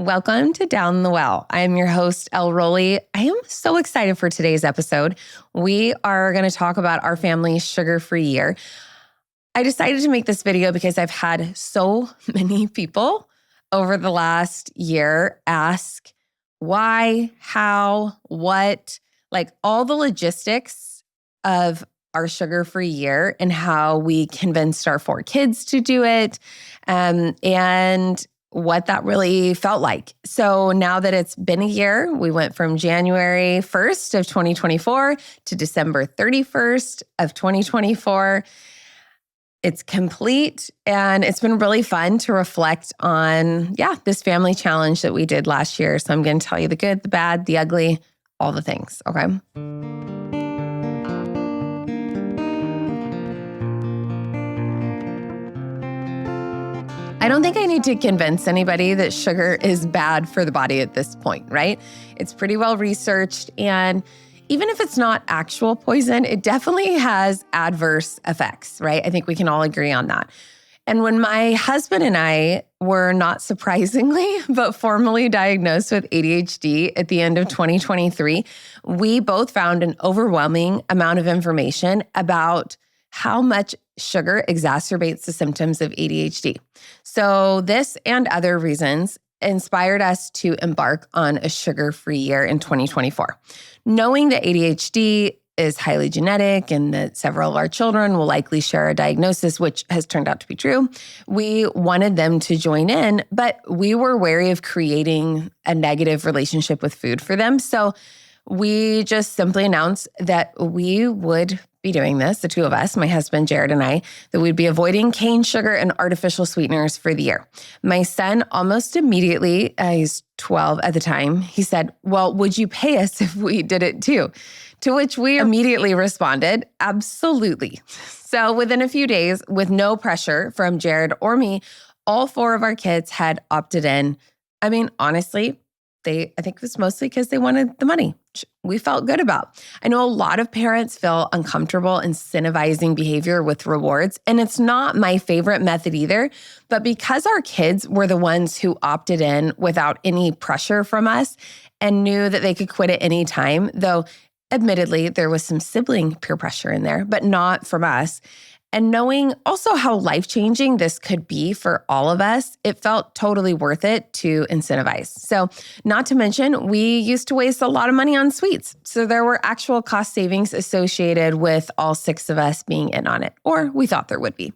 Welcome to Down the Well. I am your host, Elle Rowley. I am so excited for today's episode. We are going to talk about our family's sugar-free year. I decided to make this video because I've had so many people over the last year ask why, how, what, like all the logistics of our sugar-free year and how we convinced our 4 kids to do it, and what that really felt like. So now that it's been a year, we went from January 1st of 2024 to December 31st of 2024. It's complete, and it's been really fun to reflect on, this family challenge that we did last year. So I'm going to tell you the good, the bad, the ugly, all the things, okay? I don't think I need to convince anybody that sugar is bad for the body at this point, right? It's pretty well researched, and even if it's not actual poison, it definitely has adverse effects, right? I think we can all agree on that. And when my husband and I were, not surprisingly, but formally diagnosed with ADHD at the end of 2023, we both found an overwhelming amount of information about how much sugar exacerbates the symptoms of ADHD. So this and other reasons inspired us to embark on a sugar-free year in 2024. Knowing that ADHD is highly genetic and that several of our children will likely share a diagnosis, which has turned out to be true, we wanted them to join in, but we were wary of creating a negative relationship with food for them. So we just simply announced that we would be doing this, the 2 of us, my husband, Jared, and I, that we'd be avoiding cane sugar and artificial sweeteners for the year. My son almost immediately, he's 12 at the time, he said, well, would you pay us if we did it too? To which we immediately responded, absolutely. So within a few days, with no pressure from Jared or me, all 4 of our kids had opted in. I mean, honestly, I think it was mostly because they wanted the money, which we felt good about. I know a lot of parents feel uncomfortable incentivizing behavior with rewards, and it's not my favorite method either. But because our kids were the ones who opted in without any pressure from us and knew that they could quit at any time, though admittedly there was some sibling peer pressure in there, but not from us, and knowing also how life-changing this could be for all of us, it felt totally worth it to incentivize. So not to mention, we used to waste a lot of money on sweets. So there were actual cost savings associated with all 6 of us being in on it, or we thought there would be.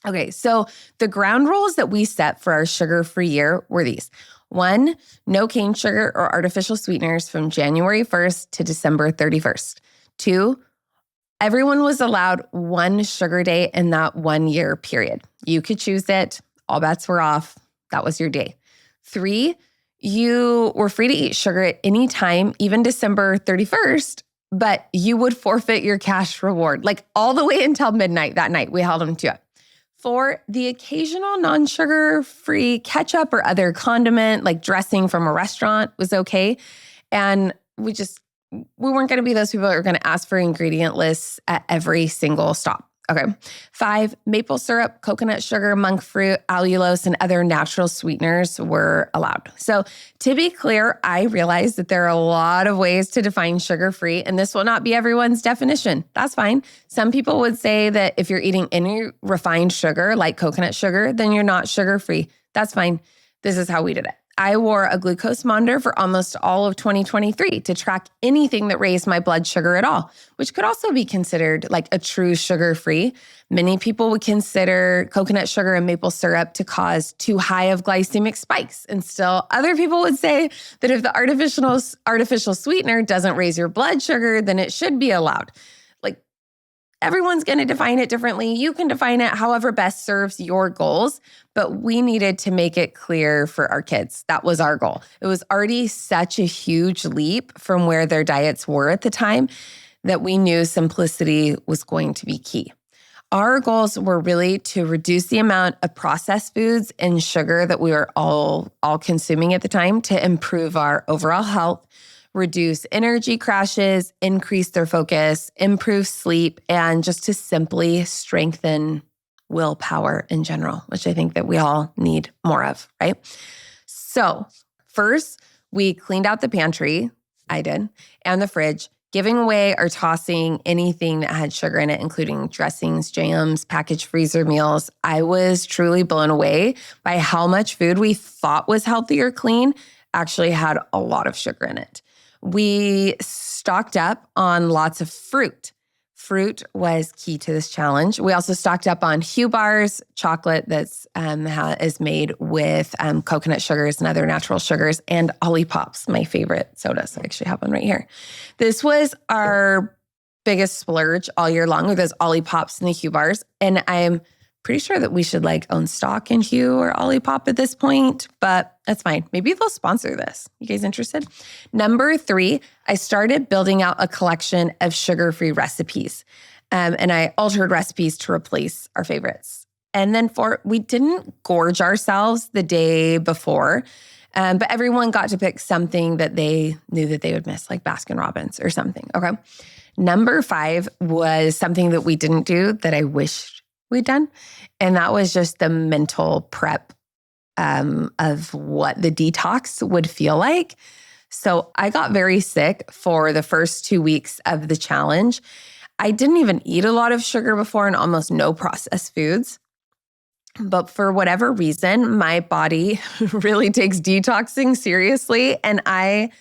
Okay, so the ground rules that we set for our sugar-free year were these. 1, no cane sugar or artificial sweeteners from January 1st to December 31st. 2, everyone was allowed 1 sugar day in that 1 year period. You could choose it. All bets were off. That was your day. 3, you were free to eat sugar at any time, even December 31st, but you would forfeit your cash reward, like all the way until midnight that night. We held them to it. 4, the occasional non-sugar-free ketchup or other condiment, like dressing from a restaurant, was okay. And we weren't going to be those people that are going to ask for ingredient lists at every single stop. Okay. 5, maple syrup, coconut sugar, monk fruit, allulose, and other natural sweeteners were allowed. So to be clear, I realize that there are a lot of ways to define sugar-free, and this will not be everyone's definition. That's fine. Some people would say that if you're eating any refined sugar, like coconut sugar, then you're not sugar-free. That's fine. This is how we did it. I wore a glucose monitor for almost all of 2023 to track anything that raised my blood sugar at all, which could also be considered like a true sugar-free. Many people would consider coconut sugar and maple syrup to cause too high of glycemic spikes. And still other people would say that if the artificial sweetener doesn't raise your blood sugar, then it should be allowed. Everyone's going to define it differently. You can define it however best serves your goals, but we needed to make it clear for our kids. That was our goal. It was already such a huge leap from where their diets were at the time that we knew simplicity was going to be key. Our goals were really to reduce the amount of processed foods and sugar that we were all consuming at the time to improve our overall health, reduce energy crashes, increase their focus, improve sleep, and just to simply strengthen willpower in general, which I think that we all need more of, right? So first, we cleaned out the pantry, I did, and the fridge, giving away or tossing anything that had sugar in it, including dressings, jams, packaged freezer meals. I was truly blown away by how much food we thought was healthy or clean actually had a lot of sugar in it. We stocked up on lots of fruit. Fruit was key to this challenge. We also stocked up on Hue bars, chocolate that's is made with coconut sugars and other natural sugars, and Olippops, my favorite sodas. I actually have one right here. This was our biggest splurge all year long with those Olippops and the Hue bars. And I'm pretty sure that we should own stock in Hue or Olipop at this point, but that's fine. Maybe they'll sponsor this. You guys interested? Number 3, I started building out a collection of sugar-free recipes. And I altered recipes to replace our favorites. And then we didn't gorge ourselves the day before, but everyone got to pick something that they knew that they would miss, like Baskin Robbins or something, okay? Number 5 was something that we didn't do that I wished we'd done. And that was just the mental prep of what the detox would feel like. So I got very sick for the first 2 weeks of the challenge. I didn't even eat a lot of sugar before and almost no processed foods. But for whatever reason, my body really takes detoxing seriously. And I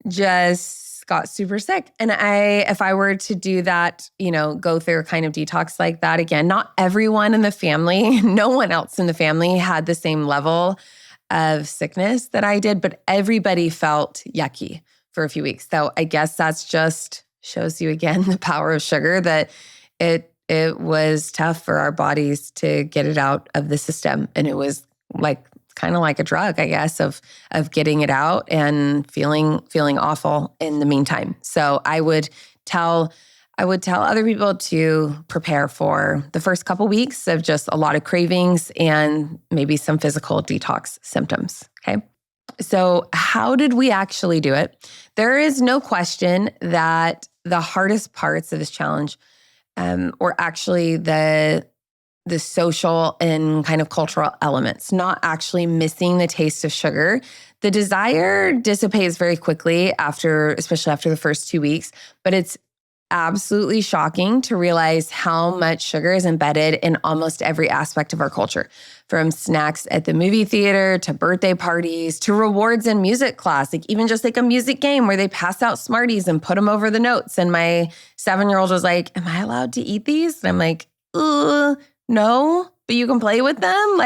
just got super sick. And if I were to do that, go through a kind of detox like that again, not everyone in the family, no one else in the family had the same level of sickness that I did, but everybody felt yucky for a few weeks. So I guess that's just shows you again the power of sugar, that it was tough for our bodies to get it out of the system. And it was kind of like a drug, I guess, of getting it out and feeling awful in the meantime. So I would tell other people to prepare for the first couple weeks of just a lot of cravings and maybe some physical detox symptoms, okay? So how did we actually do it? There is no question that the hardest parts of this challenge were actually the social and kind of cultural elements, not actually missing the taste of sugar. The desire dissipates very quickly especially after the first 2 weeks, but it's absolutely shocking to realize how much sugar is embedded in almost every aspect of our culture, from snacks at the movie theater to birthday parties to rewards in music class, even just a music game where they pass out Smarties and put them over the notes. And my 7-year-old was like, "Am I allowed to eat these?" And I'm like, no, but you can play with them.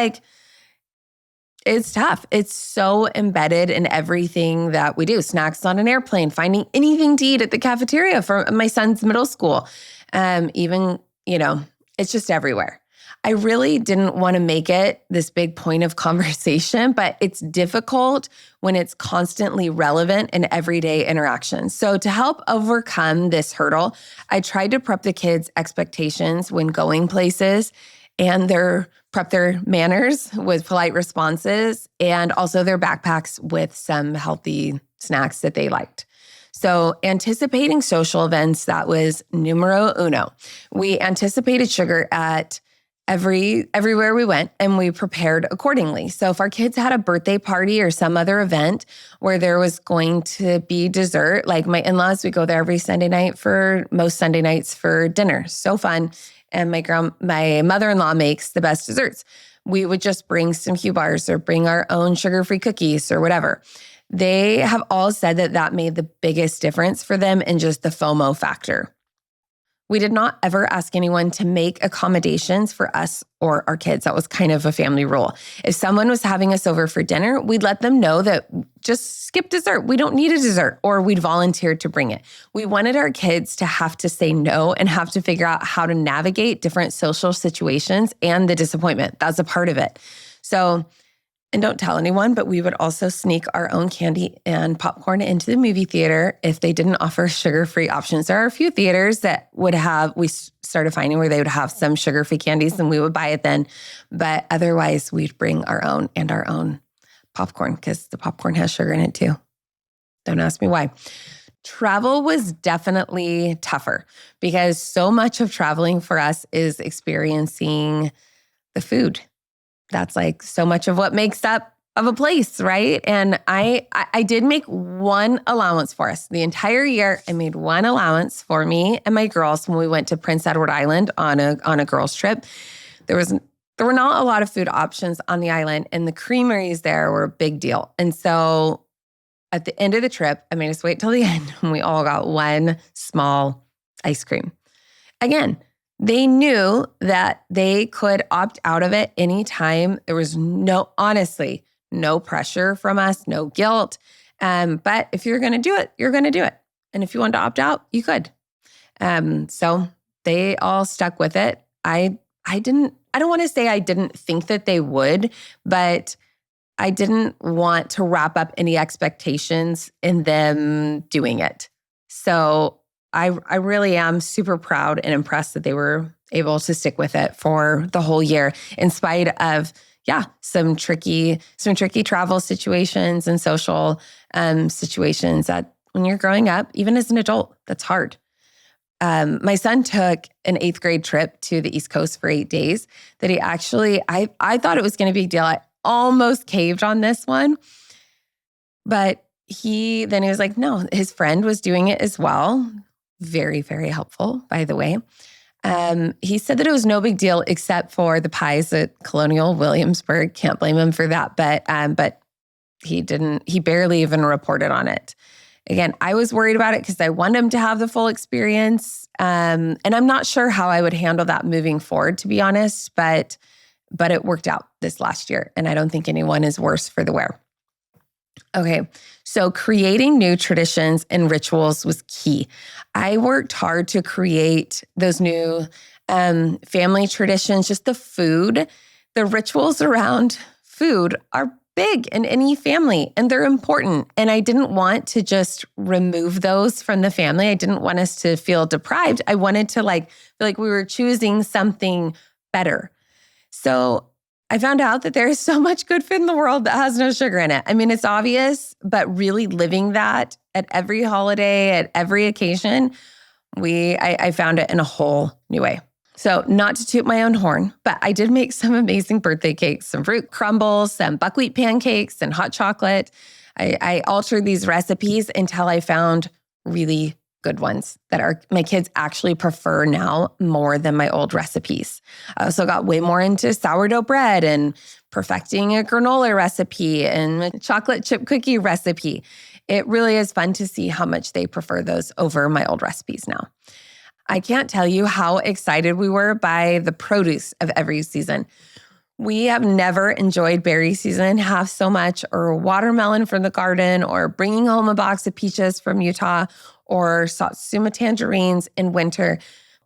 It's tough. It's so embedded in everything that we do. Snacks on an airplane, finding anything to eat at the cafeteria for my son's middle school. It's just everywhere. I really didn't want to make it this big point of conversation, but it's difficult when it's constantly relevant in everyday interactions. So to help overcome this hurdle, I tried to prep the kids' expectations when going places and prep their manners with polite responses, and also their backpacks with some healthy snacks that they liked. So anticipating social events, that was numero uno. We anticipated sugar at everywhere we went, and we prepared accordingly. So if our kids had a birthday party or some other event where there was going to be dessert, like my in-laws, we go there every most Sunday nights for dinner. So fun. And my mother-in-law makes the best desserts. We would just bring some Hue bars or bring our own sugar-free cookies or whatever. They have all said that made the biggest difference for them in just the FOMO factor. We did not ever ask anyone to make accommodations for us or our kids. That was kind of a family rule. If someone was having us over for dinner, we'd let them know that just skip dessert. We don't need a dessert, or we'd volunteer to bring it. We wanted our kids to have to say no and have to figure out how to navigate different social situations and the disappointment. That's a part of it. So, and don't tell anyone, but we would also sneak our own candy and popcorn into the movie theater if they didn't offer sugar-free options. There are a few theaters that we started finding where they would have some sugar-free candies, and we would buy it then. But otherwise, we'd bring our own popcorn, because the popcorn has sugar in it too. Don't ask me why. Travel was definitely tougher because so much of traveling for us is experiencing the food. That's so much of what makes up of a place, right? And I did make one allowance for us. The entire year, I made one allowance for me and my girls when we went to Prince Edward Island on a girls' trip. There were not a lot of food options on the island, and the creameries there were a big deal. And so at the end of the trip, I made us wait till the end, and we all got one small ice cream. Again, they knew that they could opt out of it anytime. There was honestly, no pressure from us, no guilt. But if you're going to do it, you're going to do it. And if you want to opt out, you could. So they all stuck with it. I don't want to say I didn't think that they would, but I didn't want to wrap up any expectations in them doing it. So I really am super proud and impressed that they were able to stick with it for the whole year, in spite of, some tricky travel situations and social situations that when you're growing up, even as an adult, that's hard. My son took an 8th grade trip to the East Coast for 8 days that he actually, I thought it was going to be a big deal. I almost caved on this one, but he was like, no, his friend was doing it as well. Very, very helpful, by the way. He said that it was no big deal except for the pies at Colonial Williamsburg. Can't blame him for that, but he barely even reported on it. Again, I was worried about it because I want him to have the full experience. And I'm not sure how I would handle that moving forward, to be honest, but it worked out this last year. And I don't think anyone is worse for the wear. Okay, so creating new traditions and rituals was key. I worked hard to create those new family traditions, just the food. The rituals around food are big in any family, and they're important. And I didn't want to just remove those from the family. I didn't want us to feel deprived. I wanted to feel like we were choosing something better. So I found out that there is so much good food in the world that has no sugar in it. I mean, it's obvious, but really living that at every holiday, at every occasion, I found it in a whole new way. So not to toot my own horn, but I did make some amazing birthday cakes, some fruit crumbles, some buckwheat pancakes, and hot chocolate. I altered these recipes until I found really good ones that my kids actually prefer now more than my old recipes. I also got way more into sourdough bread and perfecting a granola recipe and a chocolate chip cookie recipe. It really is fun to see how much they prefer those over my old recipes now. I can't tell you how excited we were by the produce of every season. We have never enjoyed berry season half so much, or watermelon from the garden, or bringing home a box of peaches from Utah, or Satsuma tangerines in winter.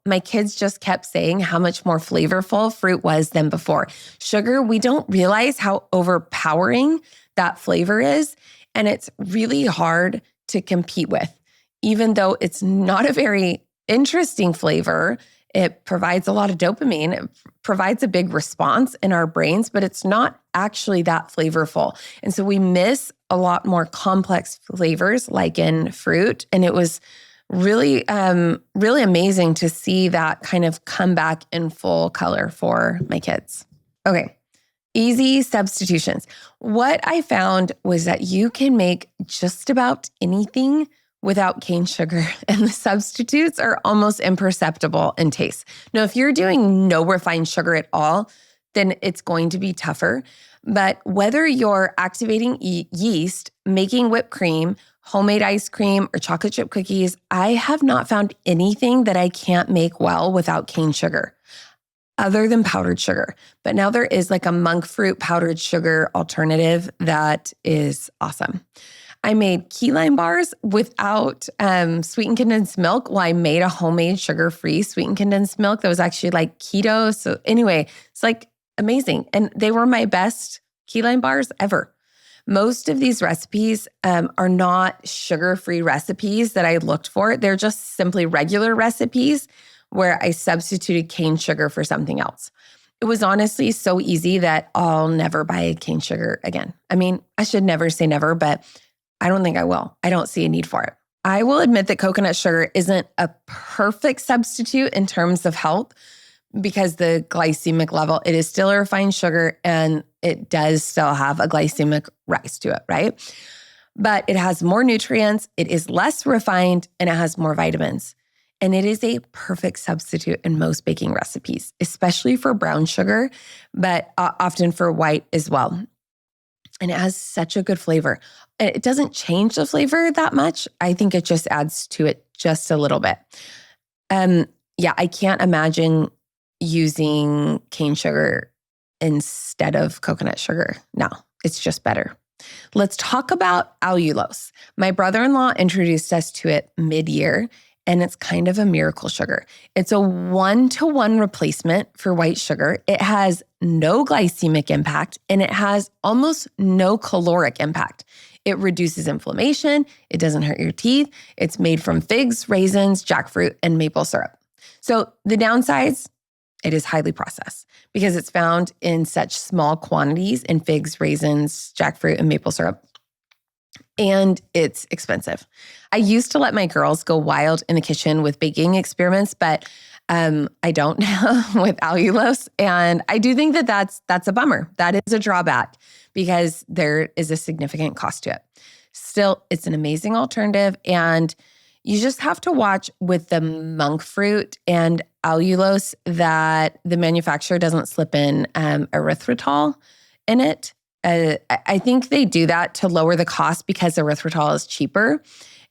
My kids just kept saying how much more flavorful fruit was than before. Sugar, we don't realize how overpowering that flavor is, and it's really hard to compete with. Even though it's not a very interesting flavor, it provides a lot of dopamine. It provides a big response in our brains, but it's not actually that flavorful. And so we miss a lot more complex flavors like in fruit. And it was really, really amazing to see that kind of come back in full color for my kids. Okay, easy substitutions. What I found was that you can make just about anything without cane sugar, and the substitutes are almost imperceptible in taste. Now, if you're doing no refined sugar at all, then it's going to be tougher. But whether you're activating yeast, making whipped cream, homemade ice cream, or chocolate chip cookies, I have not found anything that I can't make well without cane sugar, other than powdered sugar. But now there is like a monk fruit powdered sugar alternative that is awesome. I made key lime bars without sweetened condensed milk. Well, I made a homemade sugar-free sweetened condensed milk that was actually like keto. So anyway, it's like amazing. And they were my best key lime bars ever. Most of these recipes are not sugar-free recipes that I looked for. They're just simply regular recipes where I substituted cane sugar for something else. It was honestly so easy that I'll never buy cane sugar again. I mean, I should never say never, but I don't think I will. I don't see a need for it. I will admit that coconut sugar isn't a perfect substitute in terms of health because the glycemic level, it is still a refined sugar and it does still have a glycemic rise to it, right? But it has more nutrients, it is less refined, and it has more vitamins. And it is a perfect substitute in most baking recipes, especially for brown sugar, but often for white as well. And it has such a good flavor. It doesn't change the flavor that much. I think it just adds to it just a little bit. Yeah, I can't imagine using cane sugar instead of coconut sugar. No, it's just better. Let's talk about allulose. My brother-in-law introduced us to it mid-year, and it's kind of a miracle sugar. It's a 1-to-1 replacement for white sugar. It has no glycemic impact, and it has almost no caloric impact. It reduces inflammation. It doesn't hurt your teeth. It's made from figs, raisins, jackfruit, and maple syrup. So the downsides, it is highly processed because it's found in such small quantities in figs, raisins, jackfruit, and maple syrup. And it's expensive. I used to let my girls go wild in the kitchen with baking experiments, but I don't now with allulose. And I do think that that's a bummer. That is a drawback because there is a significant cost to it. Still, it's an amazing alternative. And you just have to watch with the monk fruit and allulose that the manufacturer doesn't slip in erythritol in it. I think they do that to lower the cost because erythritol is cheaper.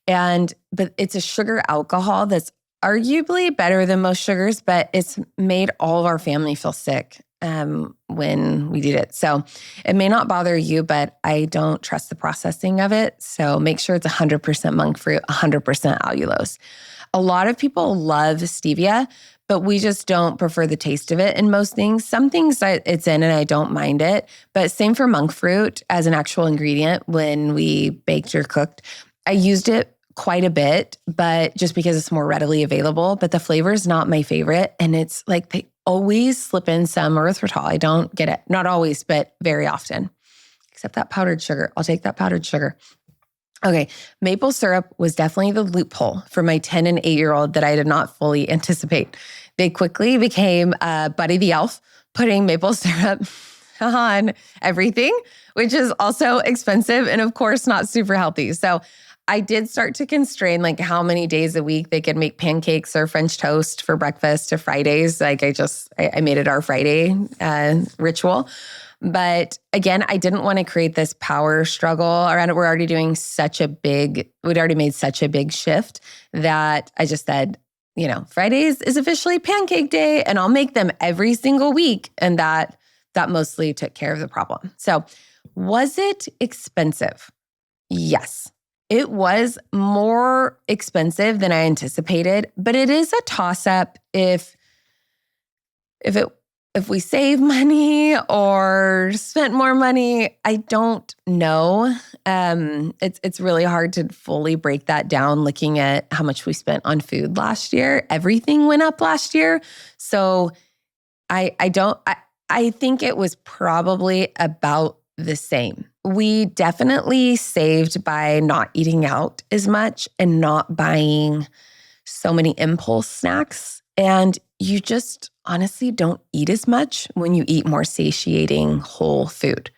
But it's a sugar alcohol that's arguably better than most sugars, but it's made all of our family feel sick when we did it. So it may not bother you, but I don't trust the processing of it. So make sure it's 100% monk fruit, 100% allulose. A lot of people love stevia, but we just don't prefer the taste of it in most things. Some things it's in and I don't mind it, but same for monk fruit as an actual ingredient when we baked or cooked. I used it quite a bit, but just because it's more readily available, but the flavor is not my favorite. And it's like they always slip in some erythritol. I don't get it. Not always, but very often. Except that powdered sugar. I'll take that powdered sugar. Okay, maple syrup was definitely the loophole for my 10 and 8-year-old that I did not fully anticipate. They quickly became Buddy the Elf, putting maple syrup on everything, which is also expensive and of course not super healthy. So I did start to constrain like how many days a week they could make pancakes or French toast for breakfast to Fridays. Like I made it our Friday ritual. But again, I didn't want to create this power struggle around it. We'd already made such a big shift that I just said, Fridays is officially pancake day and I'll make them every single week. And that mostly took care of the problem. So was it expensive? Yes. It was more expensive than I anticipated, but it is a toss-up if we save money or spent more money. I don't know. It's really hard to fully break that down looking at how much we spent on food last year. Everything went up last year. So I think it was probably about the same. We definitely saved by not eating out as much and not buying so many impulse snacks. And you just honestly don't eat as much when you eat more satiating whole food.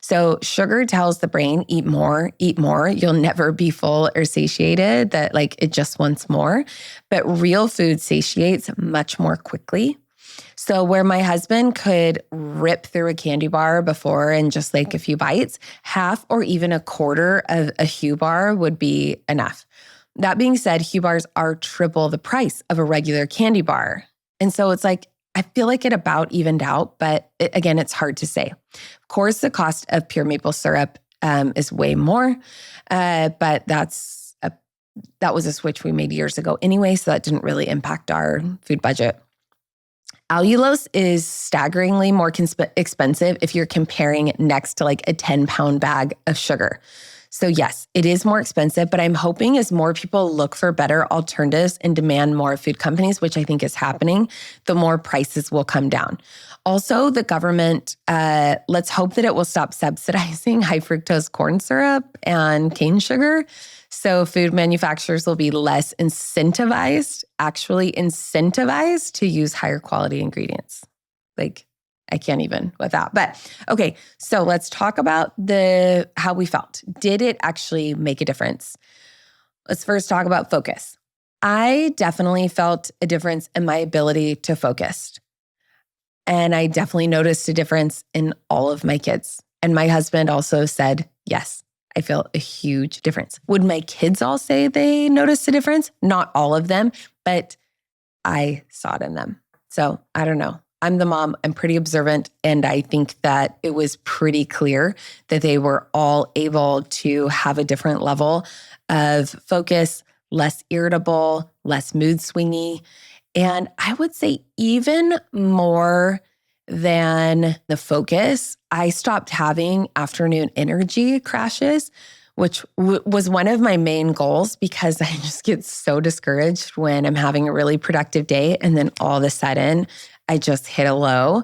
So sugar tells the brain, eat more, eat more. You'll never be full or satiated, that like it just wants more. But real food satiates much more quickly. So where my husband could rip through a candy bar before in just like a few bites, half or even a quarter of a Hu bar would be enough. That being said, Hu bars are triple the price of a regular candy bar. And so it's like, I feel like it about evened out, but again, it's hard to say. Of course, the cost of pure maple syrup is way more, but that was a switch we made years ago anyway, so that didn't really impact our food budget. Allulose is staggeringly more expensive if you're comparing it next to like a 10-pound bag of sugar. So yes, it is more expensive, but I'm hoping as more people look for better alternatives and demand more food companies, which I think is happening, the more prices will come down. Also, the government, let's hope that it will stop subsidizing high fructose corn syrup and cane sugar. So food manufacturers will be less incentivized to use higher quality ingredients. Like, I can't even with that. But okay, so let's talk about how we felt. Did it actually make a difference? Let's first talk about focus. I definitely felt a difference in my ability to focus. And I definitely noticed a difference in all of my kids. And my husband also said, yes, I feel a huge difference. Would my kids all say they noticed a difference? Not all of them, but I saw it in them. So I don't know. I'm the mom. I'm pretty observant. And I think that it was pretty clear that they were all able to have a different level of focus, less irritable, less mood swingy. And I would say even more than the focus, I stopped having afternoon energy crashes, which was one of my main goals because I just get so discouraged when I'm having a really productive day and then all of a sudden I just hit a low.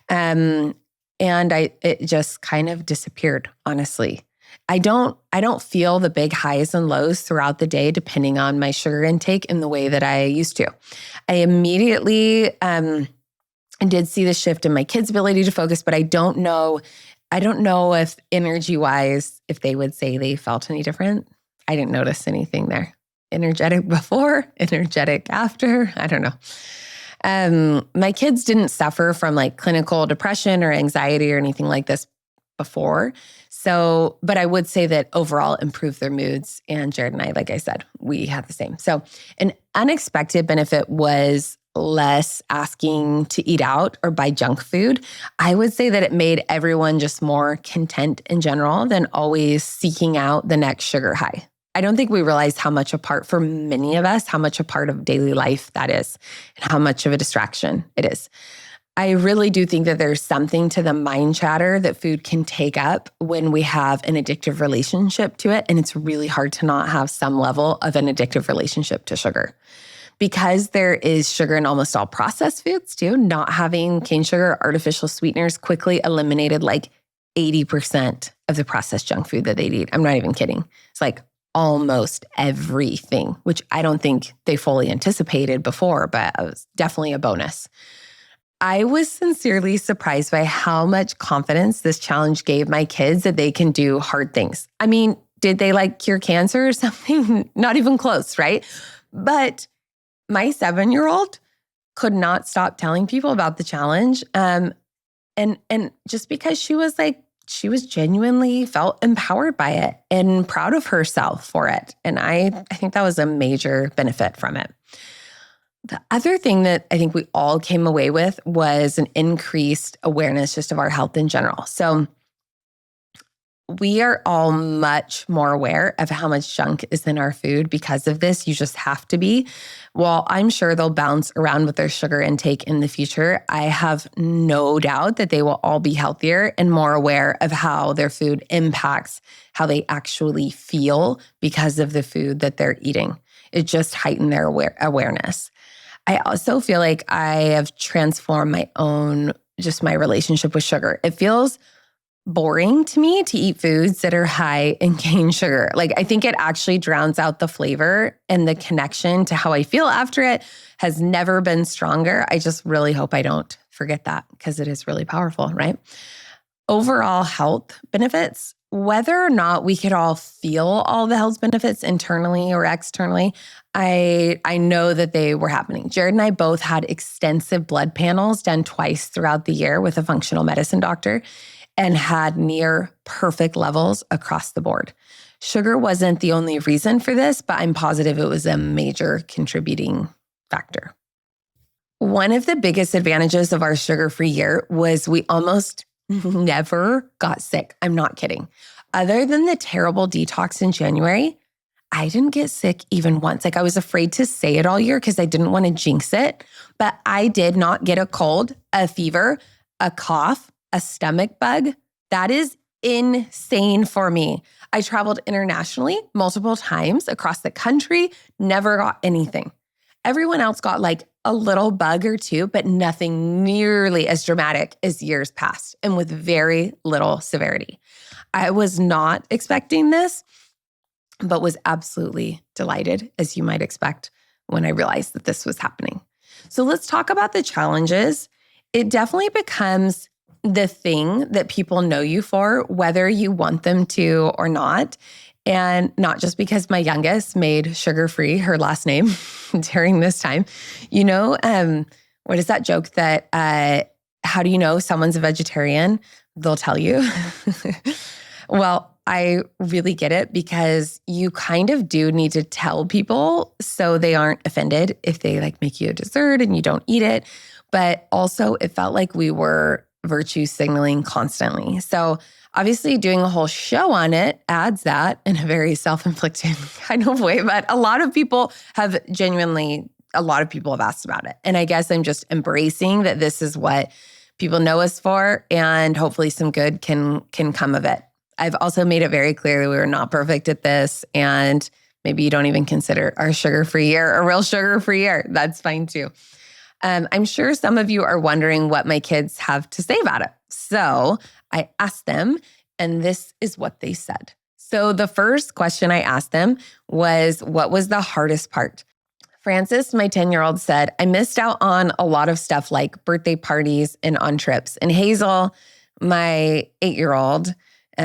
And it just kind of disappeared, honestly. I don't feel the big highs and lows throughout the day, depending on my sugar intake in the way that I used to. I immediately did see the shift in my kids' ability to focus, but I don't know if energy-wise, if they would say they felt any different. I didn't notice anything there. Energetic before, energetic after, I don't know. My kids didn't suffer from like clinical depression or anxiety or anything like this before. So, but I would say that overall improved their moods. And Jared and I, like I said, we had the same. So an unexpected benefit was less asking to eat out or buy junk food. I would say that it made everyone just more content in general than always seeking out the next sugar high. I don't think we realize how much a part, for many of us, how much a part of daily life that is and how much of a distraction it is. I really do think that there's something to the mind chatter that food can take up when we have an addictive relationship to it. And it's really hard to not have some level of an addictive relationship to sugar. Because there is sugar in almost all processed foods too, not having cane sugar or artificial sweeteners quickly eliminated like 80% of the processed junk food that they'd eat. I'm not even kidding. It's like almost everything, which I don't think they fully anticipated before, but it was definitely a bonus. I was sincerely surprised by how much confidence this challenge gave my kids that they can do hard things. I mean, did they like cure cancer or something? Not even close, right? But my 7-year-old could not stop telling people about the challenge. And just because she was genuinely felt empowered by it and proud of herself for it. And I think that was a major benefit from it. The other thing that I think we all came away with was an increased awareness just of our health in general. So we are all much more aware of how much junk is in our food because of this. You just have to be. While I'm sure they'll bounce around with their sugar intake in the future, I have no doubt that they will all be healthier and more aware of how their food impacts how they actually feel because of the food that they're eating. It just heightened their awareness. I also feel like I have transformed my relationship with sugar. It feels boring to me to eat foods that are high in cane sugar. Like, I think it actually drowns out the flavor, and the connection to how I feel after it has never been stronger. I just really hope I don't forget that because it is really powerful, right? Overall health benefits, whether or not we could all feel all the health benefits internally or externally, I know that they were happening. Jared and I both had extensive blood panels done twice throughout the year with a functional medicine doctor, and had near perfect levels across the board. Sugar wasn't the only reason for this, but I'm positive it was a major contributing factor. One of the biggest advantages of our sugar-free year was we almost never got sick. I'm not kidding. Other than the terrible detox in January, I didn't get sick even once. Like, I was afraid to say it all year because I didn't want to jinx it, but I did not get a cold, a fever, a cough, a stomach bug. That is insane for me. I traveled internationally multiple times across the country, never got anything. Everyone else got like a little bug or two, but nothing nearly as dramatic as years past and with very little severity. I was not expecting this, but was absolutely delighted, as you might expect, when I realized that this was happening. So let's talk about the challenges. It definitely becomes the thing that people know you for, whether you want them to or not. And not just because my youngest made sugar-free her last name during this time. What is that joke that, how do you know someone's a vegetarian? They'll tell you. Well, I really get it because you kind of do need to tell people so they aren't offended if they make you a dessert and you don't eat it. But also it felt like we were virtue signaling constantly. So obviously doing a whole show on it adds that in a very self-inflicted kind of way. But a lot of people have asked about it. And I guess I'm just embracing that this is what people know us for, and hopefully some good can come of it. I've also made it very clear that we were not perfect at this, and maybe you don't even consider our sugar-free year a real sugar-free year. That's fine too. I'm sure some of you are wondering what my kids have to say about it. So I asked them, and this is what they said. So the first question I asked them was, what was the hardest part? Francis, my 10-year-old, said, I missed out on a lot of stuff like birthday parties and on trips. And Hazel, my 8-year-old,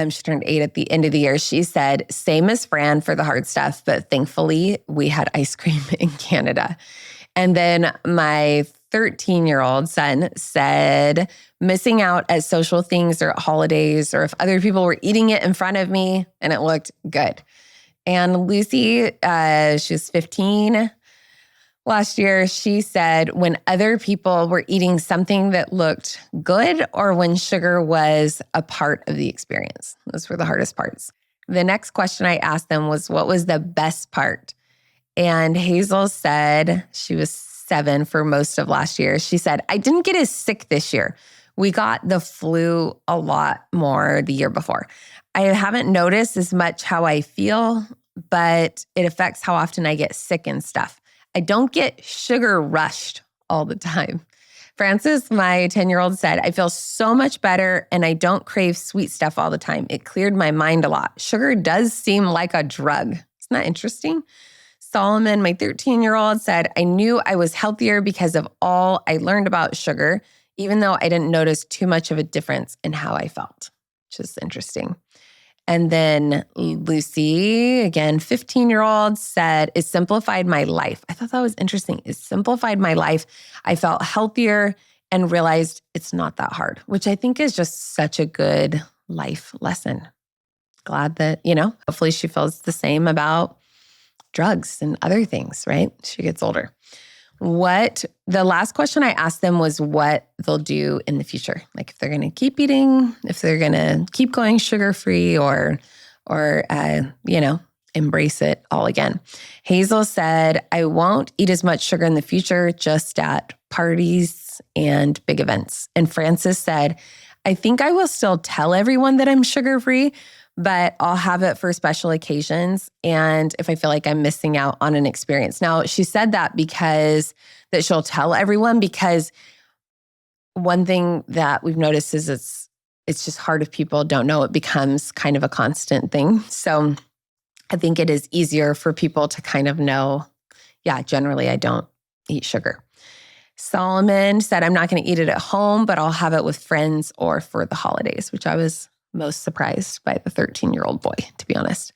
she turned 8 at the end of the year, she said, same as Fran for the hard stuff, but thankfully we had ice cream in Canada. And then my 13-year-old son said, missing out at social things or at holidays, or if other people were eating it in front of me and it looked good. And Lucy, she was 15 last year, she said, when other people were eating something that looked good or when sugar was a part of the experience. Those were the hardest parts. The next question I asked them was, what was the best part? And Hazel said, she was 7 for most of last year. She said, I didn't get as sick this year. We got the flu a lot more the year before. I haven't noticed as much how I feel, but it affects how often I get sick and stuff. I don't get sugar rushed all the time. Francis, my 10-year-old, said, I feel so much better and I don't crave sweet stuff all the time. It cleared my mind a lot. Sugar does seem like a drug. Isn't that interesting? Solomon, my 13-year-old, said, I knew I was healthier because of all I learned about sugar, even though I didn't notice too much of a difference in how I felt, which is interesting. And then Lucy, again, 15-year-old, said, it simplified my life. I thought that was interesting. It simplified my life. I felt healthier and realized it's not that hard, which I think is just such a good life lesson. Glad that, hopefully she feels the same about drugs and other things, right? She gets older. The last question I asked them was what they'll do in the future. Like if they're going to keep eating, if they're going to keep going sugar-free or embrace it all again. Hazel said, I won't eat as much sugar in the future, just at parties and big events. And Francis said, I think I will still tell everyone that I'm sugar-free, but I'll have it for special occasions and if I feel like I'm missing out on an experience. Now, she said that she'll tell everyone because one thing that we've noticed is it's just hard if people don't know. It becomes kind of a constant thing. So I think it is easier for people to kind of know, generally I don't eat sugar. Solomon said, I'm not going to eat it at home, but I'll have it with friends or for the holidays, which I was most surprised by the 13-year-old boy, to be honest.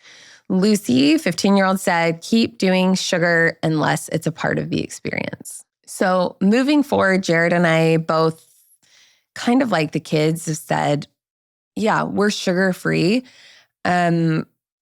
Lucy, 15-year-old, said, keep doing sugar unless it's a part of the experience. So moving forward, Jared and I both kind of like the kids have said, we're sugar-free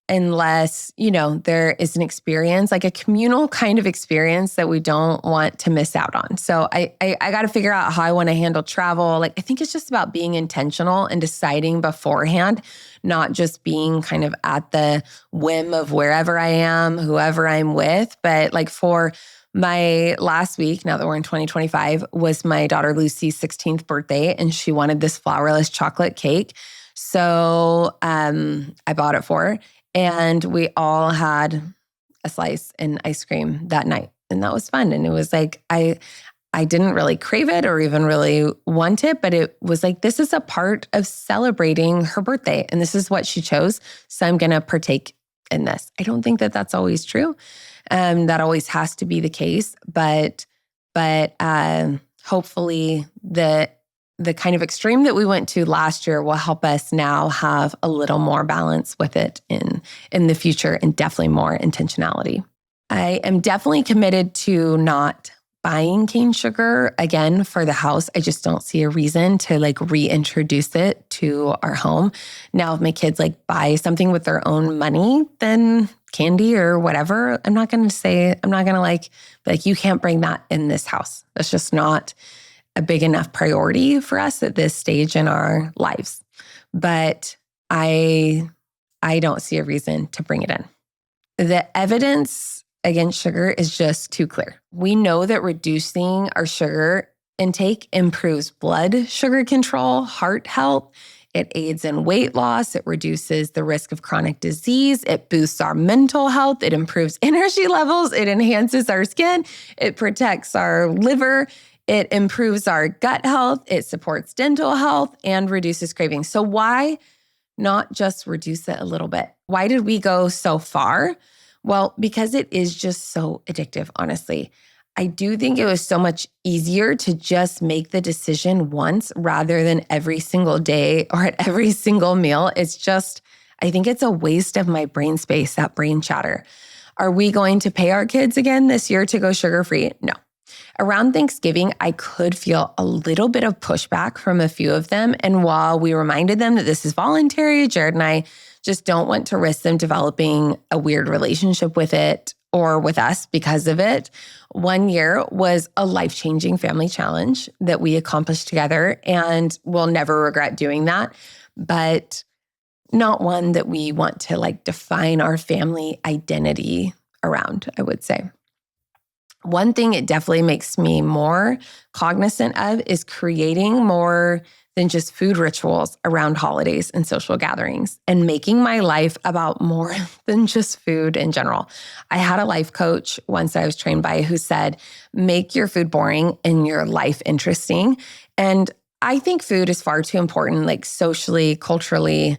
unless, there is an experience, like a communal kind of experience that we don't want to miss out on. So I got to figure out how I want to handle travel. I think it's just about being intentional and deciding beforehand, not just being kind of at the whim of wherever I am, whoever I'm with. But for my last week, now that we're in 2025, was my daughter Lucy's 16th birthday, and she wanted this flourless chocolate cake. So I bought it for her. And we all had a slice and ice cream that night. And that was fun. And it was I didn't really crave it or even really want it, but it was this is a part of celebrating her birthday. And this is what she chose. So I'm going to partake in this. I don't think that that's always true. That always has to be the case. But hopefully the kind of extreme that we went to last year will help us now have a little more balance with it in the future, and definitely more intentionality. I am definitely committed to not buying cane sugar again for the house. I just don't see a reason to reintroduce it to our home. Now, if my kids buy something with their own money, then candy or whatever, I'm not going to you can't bring that in this house. That's just not a big enough priority for us at this stage in our lives. But I don't see a reason to bring it in. The evidence against sugar is just too clear. We know that reducing our sugar intake improves blood sugar control, heart health. It aids in weight loss. It reduces the risk of chronic disease. It boosts our mental health. It improves energy levels. It enhances our skin. It protects our liver. It improves our gut health. It supports dental health and reduces cravings. So why not just reduce it a little bit? Why did we go so far? Well, because it is just so addictive, honestly. I do think it was so much easier to just make the decision once rather than every single day or at every single meal. I think it's a waste of my brain space, that brain chatter. Are we going to pay our kids again this year to go sugar-free? No. Around Thanksgiving, I could feel a little bit of pushback from a few of them. And while we reminded them that this is voluntary, Jared and I just don't want to risk them developing a weird relationship with it or with us because of it. 1 year was a life-changing family challenge that we accomplished together, and we'll never regret doing that, but not one that we want to define our family identity around, I would say. One thing it definitely makes me more cognizant of is creating more than just food rituals around holidays and social gatherings, and making my life about more than just food in general. I had a life coach once I was trained by who said, make your food boring and your life interesting. And I think food is far too important, socially, culturally,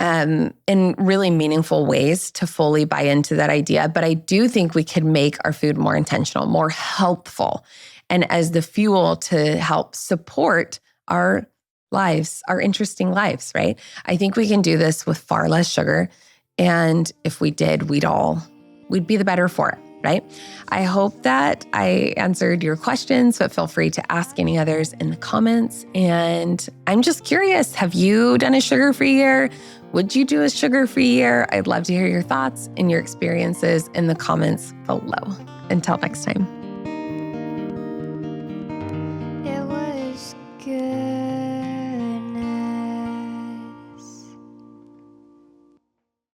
in really meaningful ways to fully buy into that idea. But I do think we could make our food more intentional, more helpful, and as the fuel to help support our lives, our interesting lives, right? I think we can do this with far less sugar. And if we did, we'd be the better for it, right? I hope that I answered your questions, but feel free to ask any others in the comments. And I'm just curious, have you done a sugar-free year? Would you do a sugar-free year? I'd love to hear your thoughts and your experiences in the comments below. Until next time.